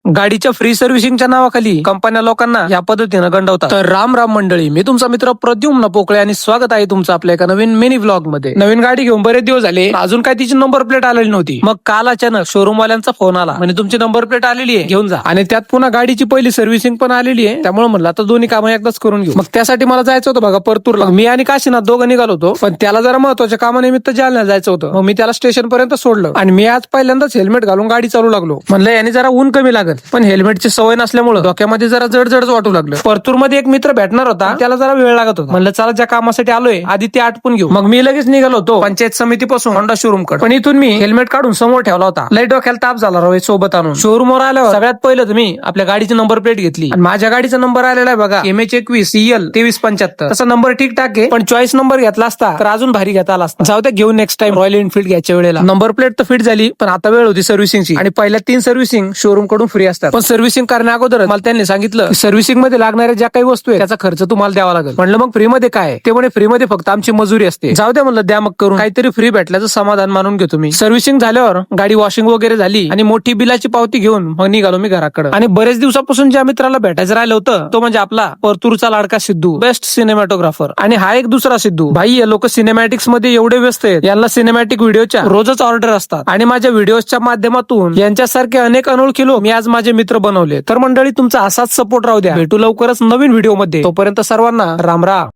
गाडीच्या फ्री सर्व्हिसिंगच्या नावाखाली कंपन्या लोकांना या पद्धतीनं गंडवतात। तर राम राम मंडळी, मी तुमचा मित्र प्रद्युम्न पोकळे आणि स्वागत आहे तुमचं आपल्या एका नवीन मिनी व्लॉग मध्ये। नवीन गाडी घेऊन बरेच दिवस झाले, अजून काय तिची नंबर प्लेट आलेली नव्हती। मग काल अचानक शोरूम वाल्यांचा फोन आला, म्हणजे तुमची नंबर प्लेट आलेली आहे, घेऊन जा। आणि त्यात पुन्हा गाडीची पहिली सर्व्हिसिंग पण आलेली आहे, त्यामुळे म्हणलं आता दोन्ही कामं एकदाच करून घेऊ। मग त्यासाठी मला जायचं होतं बघा परतूरला। मी आणि काशीनाथ दोघं निघालो होतो, पण त्याला जरा महत्वाच्या कामानिमित्त जालन्याला जायचं होतं। मग मी त्याला स्टेशन पर्यंत सोडलं आणि मी आज पहिल्यांदाच हेल्मेट घालून गाडी चालू लागलो। म्हणलं याने जरा ऊन कमी लागत, पण हेल्मेटची सवय नसल्यामुळे डोक्यामध्ये जरा जड वाटू लागलं। परतूर मध्ये एक मित्र भेटणार होता, त्याला जरा वेळ लागत होता। म्हणलं चला ज्या कामासाठी आलोय आधी ते आटपून घेऊ। मग मी लगेच निघालो होतो पंचायत समितीपासून होंडा शोरूम कडे। पण इथून मी हेल्मेट काढून समोर ठेवला होता, लय डोक्याला ताप झाला राव सोबत आणून। शोरूम वर आल्यावर सगळ्यात पहिलं तुम्ही आपल्या गाडीची नंबर प्लेट घेतली आणि माझ्या गाडीचा नंबर आलेला आहे बघा MH21 CL 2375। तसा नंबर ठीकठाक आहे, पण चॉईस नंबर घेतला असता तर अजून भारी घेता आला असता। जाऊ दे, घेऊन नेक्स्ट टाइम रॉयल एनफील्ड घ्यायच्या वेळेला। नंबर प्लेट तर फिट झाली, पण आता वेळ होती सर्व्हिसिंगची आणि पहिल्या 3 सर्व्हिसिंग शोरूम कडून फ्री असतात। पण सर्व्हिसिंग करण्या अगोदर मला त्यांनी सांगितलं सर्व्हिसिंग मध्ये लागणाऱ्या ज्या काही वस्तू आहे त्याचा खर्च तुम्हाला द्यावा लागेल। म्हणलं मग फ्री मध्ये काय? ते म्हणे फ्री मध्ये फक्त आमची मजुरी असते। जाऊ द्या म्हणलं, द्या मग करून, काहीतरी फ्री भेटल्याचं समाधान मानून घेतो मी। सर्व्हिसिंग झाल्यावर गाडी वॉशिंग वगैरे झाली आणि मोठी बिलाची पावती घेऊन मग निघालो मी घराकडे। आणि बरेच दिवसापासून ज्या मित्राला भेटायचं राहिलं होतं तो म्हणजे आपला परतूरचा लाडका सिद्धू, बेस्ट सिनेमॅटोग्राफर। आणि हा एक दुसरा सिद्धू भाई, हे लोक सिनेमॅटिक्स मध्ये एवढे व्यस्त आहेत, यांना सिनेमॅटिक व्हिडिओच्या रोजच ऑर्डर असतात आणि माझ्या व्हिडिओच्या माध्यमातून यांच्यासारखे अनेक अनोळखी लोक मी आज माझे मित्र बनवले। तर मंडळी, तुमचा असाच सपोर्ट राहू द्या। भेटू लवकरच नवीन व्हिडिओ मध्ये, तोपर्यंत सर्वांना राम राम।